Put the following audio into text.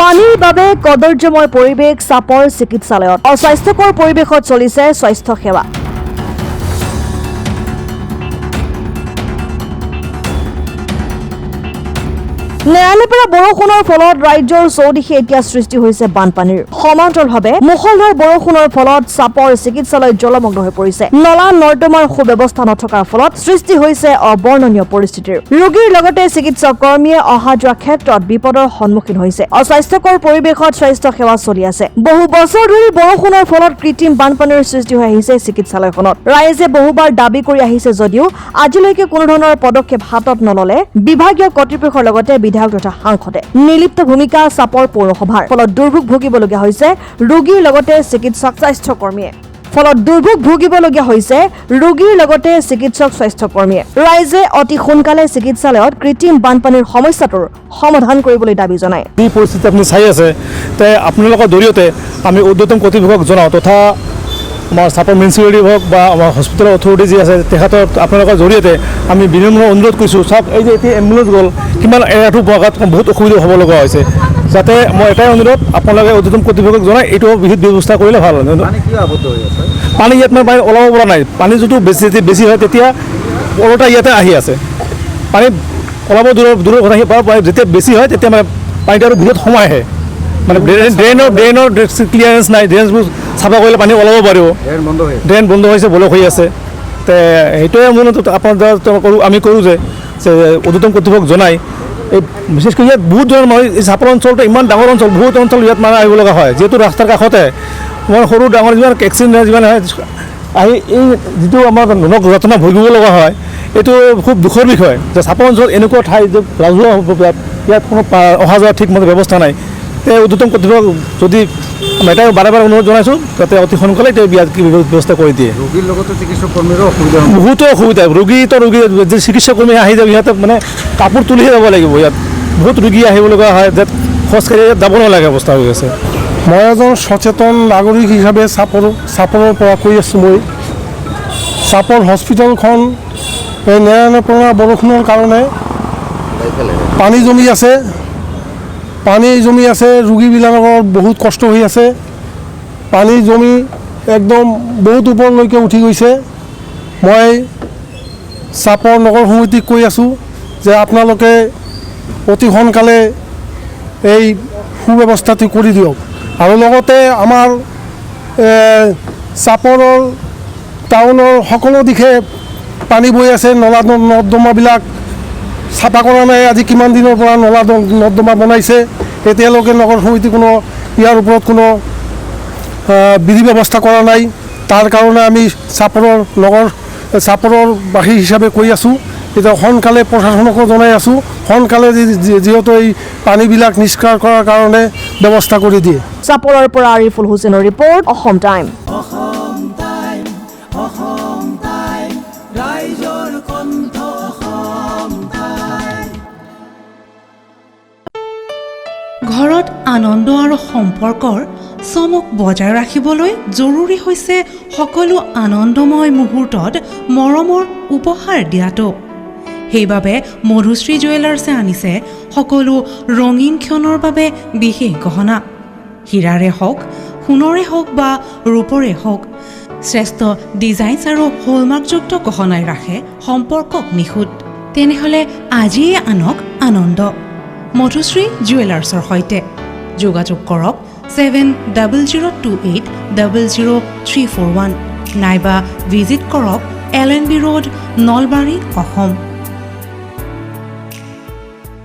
পানীৰ বাবে কদৰ্যময় পৰিৱেশ চাপৰ চিকিৎসালয়ত অস্বাস্থ্যকৰ পৰিৱেশত চলিছে স্বাস্থ্য সেৱা। নেৰানেপেৰা বৰষুণৰ ফলত ৰাজ্যৰ চৌদিশে এতিয়া সৃষ্টি হৈছে বানপানীৰ। সমান্তৰালভাৱে মুষলধাৰ বৰষুণৰ ফলত চাপৰ চিকিৎসালয় জলমগ্ন হৈ পৰিছে। নলা নৰ্দমাৰ সুব্যৱস্থা নথকাৰ ফলত সৃষ্টি হৈছে অবৰ্ণনীয় পৰিস্থিতিৰ। ৰোগীৰ লগতে চিকিৎসক কৰ্মীয়ে অহা যোৱা ক্ষেত্ৰত বিপদৰ সন্মুখীন হৈছে। অস্বাস্থ্যকৰ পৰিৱেশত স্বাস্থ্য সেৱা চলি আছে। বহু বছৰ ধৰি বৰষুণৰ ফলত কৃত্ৰিম বানপানীৰ সৃষ্টি হৈ আহিছে চিকিৎসালয়খনত। ৰাইজে বহুবাৰ দাবী কৰি আহিছে যদিও আজিলৈকে কোনো ধৰণৰ পদক্ষেপ হাতত নললে বিভাগীয় কৰ্তৃপক্ষৰ লগতে বিধায়ক তথা সাংসদে। নিলিপ্ত ভূমিকা চাপৰ পৌৰসভাৰ ফলত দুৰ্ভোগ ভুগিবলগীয়া হৈছে ৰোগীৰ লগতে চিকিৎসক স্বাস্থ্যকৰ্মীয়ে। ৰাইজে অতি সোনকালে চিকিৎসালয়ত কৃত্ৰিম বানপানীৰ সমস্যাটোৰ সমাধান কৰিবলৈ দাবী জনায়। এই পৰিস্থিতি আপুনি চাই আছে, আপোনালোকৰ জৰিয়তে আমি ঊৰ্ধ্বতন কৰ্তৃপক্ষক জনাওঁ তথা আমাৰ চাপৰ মিউনিচিপালিটি হওক বা আমাৰ হস্পিটেলৰ অথৰিটি যি আছে তেখেতৰ আপোনালোকৰ জৰিয়তে আমি বিনম্ৰ অনুৰোধ কৰিছোঁ। চাওক, এই যে এতিয়া এম্বুলেঞ্চ গ'ল, কিমান এৰাটো পোৱাত বহুত অসুবিধা হ'ব লগা হৈছে। যাতে মই এটাই অনুৰোধ আপোনালোকে ঊৰ্ধ্বতন কৰ্তৃপক্ষক জনাই এইটো বিহিত ব্যৱস্থা কৰিলে ভাল হয়। পানী ইয়াত মানে ওলাব পৰা নাই। পানী যিটো বেছি হয় তেতিয়া ওলোটা ইয়াতে আহি আছে। পানী ওলাব দূৰৰ কথা যেতিয়া বেছি হয় তেতিয়া মানে পানীটো আৰু ভিতৰত সোমাই আহে। মানে ড্ৰেইনৰ ক্লিয়াৰেঞ্চ নাই, ড্ৰেইনবোৰ চাফা কৰিলে পানী ওলাব পাৰিব। ড্ৰেইন বন্ধ হৈছে, ব্লক হৈ আছে। সেইটোৱে আমি কৰোঁ যে ঊৰ্ধ্বতন কৰ্তৃপক্ষক জনাই এই বিশেষকৈ ইয়াত বহুত ধৰণৰ মানুহ, এই চাপৰ অঞ্চলটো ইমান ডাঙৰ অঞ্চল, বহুত অঞ্চল ইয়াত মানুহ আহিব লগা হয়। যিহেতু ৰাস্তাৰ কাষতে মই সৰু ডাঙৰ যিমান এক্সিডেণ্ট যিমান হয় আহি এই যিটো আমাৰ যাতনা ভুগিব লগা হয়, এইটো খুব দুখৰ বিষয় যে চাপৰ অঞ্চলত এনেকুৱা ঠাই যে ৰাজহুৱা ইয়াত কোনো অহা যোৱা ঠিকমতে ব্যৱস্থা নাই। ঊৰ্ধ্বতন কৰ্তৃপক্ষক যদি এটাই বাৰে অনুৰোধ জনাইছোঁ যাতে অতি সোনকালে ব্যৱস্থা কৰি দিয়ে। ৰোগীৰ লগতে চিকিৎসক কৰ্মীৰো অসুবিধা, বহুতো অসুবিধা। ৰোগী যে চিকিৎসক কৰ্মী আহি যাব, ইহঁতে মানে কাপোৰ তুলিহে যাব লাগিব। ইয়াত বহুত ৰোগী আহিব লগা হয়, যে খোজকাঢ়ি ইয়াত যাব নালাগে অৱস্থা হৈ আছে। মই এজন সচেতন নাগৰিক হিচাপে চাপৰৰ পৰা কৈ আছোঁ। মই চাপৰ হস্পিটেলখন এই নেৰানেপেৰা বৰষুণৰ কাৰণে পানী জমি আছে, ৰোগীবিলাকৰ বহুত কষ্ট হৈ আছে। পানী জমি একদম বহুত ওপৰলৈকে উঠি গৈছে। মই চাপৰ নগৰ সমিতিক কৈ আছোঁ যে আপোনালোকে অতি সোনকালে এই সুব্যৱস্থাটো কৰি দিয়ক। আৰু লগতে আমাৰ চাপৰৰ টাউনৰ সকলো দিশে পানী বৈ আছে। নলা নৰ্দমাবিলাক চাফা কৰা নাই। আজি কিমান দিনৰ পৰা নলা নৰ্দমা বনাইছে, এতিয়ালৈকে নগৰ সমিতি কোনো ইয়াৰ ওপৰত কোনো বিধি ব্যৱস্থা কৰা নাই। তাৰ কাৰণে আমি চাপৰৰ বাসী হিচাপে কৈ আছোঁ, এতিয়া সোনকালে প্ৰশাসনকো জনাই আছোঁ, সোনকালে যিহেতু এই পানীবিলাক নিষ্কাৰ কৰাৰ কাৰণে ব্যৱস্থা কৰি দিয়ে। চাপৰৰ পৰা আৰিফুল হুছেইনৰ ৰিপৰ্ট, অসম টাইম। ঘৰত আনন্দ আৰু সম্পৰ্কৰ চমক বজাই ৰাখিবলৈ জৰুৰী হৈছে সকলো আনন্দময় মুহূৰ্তত মৰমৰ উপহাৰ দিয়াটো। সেইবাবে মধুশ্ৰী জুৱেলাৰ্ছে আনিছে সকলো ৰঙীন ক্ষণৰ বাবে বিশেষ গহনা। হীৰাৰে হওক, সোণৰে হওক বা ৰূপৰে হওক, শ্ৰেষ্ঠ ডিজাইনছ আৰু হলমাৰ্কযুক্ত গহনাই ৰাখে সম্পৰ্কক নিখুঁত। তেনেহ'লে আজিয়ে আনক আনন্দ মধুশ্ৰী জুৱেলাৰ্ছৰ সৈতে। যোগাযোগ কৰক 7002800341 নাইবা ভিজিট কৰক LNB ৰোড, নলবাৰী, অসম।